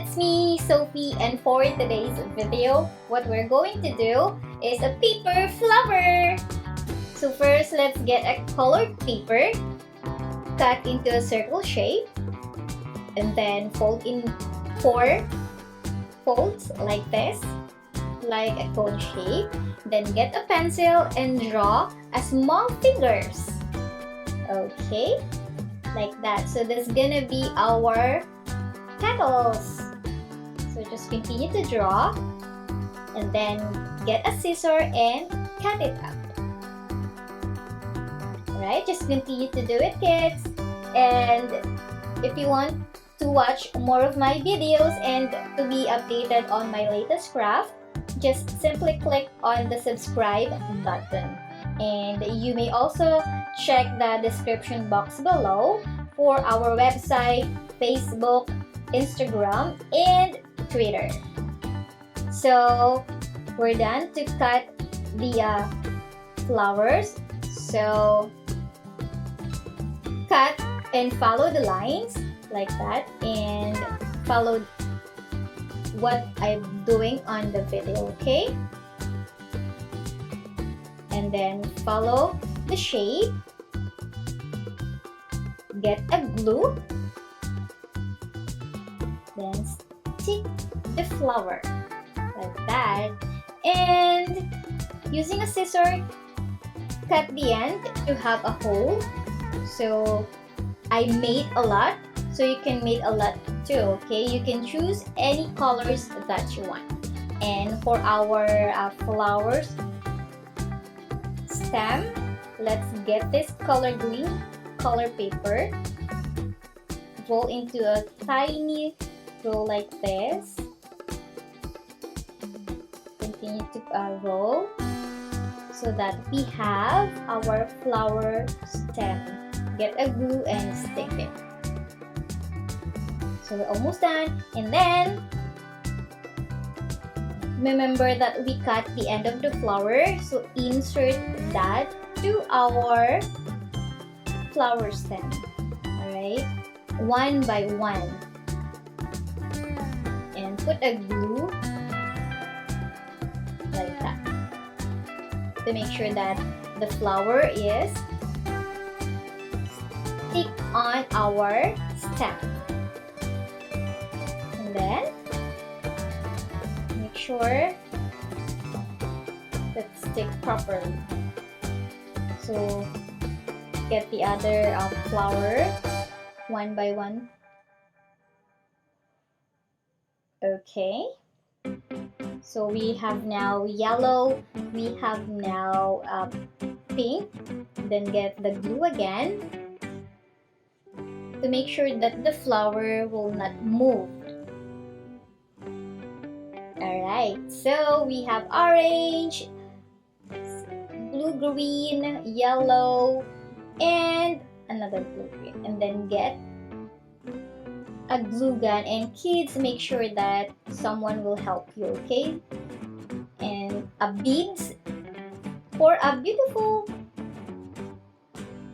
it's me, Sophie, and for today's video, what we're going to do is a paper flower. So first, let's get a colored paper, cut into a circle shape, and then fold in 4 folds like this, like a cone shape. Then get a pencil and draw a small fingers. Okay, like that. So that's gonna be our petals. So just continue to draw and then get a scissor and cut it up. Alright, just continue to do it, kids. And if you want to watch more of my videos and to be updated on my latest craft, just simply click on the subscribe button. And you may also check the description box below for our website, Facebook, Instagram, and Twitter. So we're done to cut the flowers. So cut and follow the lines like that and follow what I'm doing on the video, okay? And then follow the shape. Get a glue. Then stick the flower like that. And using a scissor, cut the end to have a hole. So I made a lot, so you can make a lot too, okay? You can choose any colors that you want. And for our flowers stem, let's get this color green color paper, roll into a tiny roll like this, continue to roll so that we have our flower stem. Get a glue and stick it. So we're almost done. And then remember that we cut the end of the flower, so insert that to our flower stem. Alright, one by one, and put a glue like that to make sure that the flower is stick on our stem. And then make sure that stick properly. So get the other flower one by one. Okay, so we have now yellow, we have now pink. Then get the glue again to make sure that the flower will not move. Alright, so we have orange, blue-green, yellow, and another blue-green. And then get a glue gun. And kids, make sure that someone will help you, okay? And a beads for a beautiful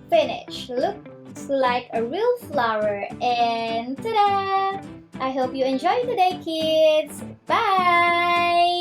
finish. Looks like a real flower. And ta-da! I hope you enjoyed today, kids. Bye!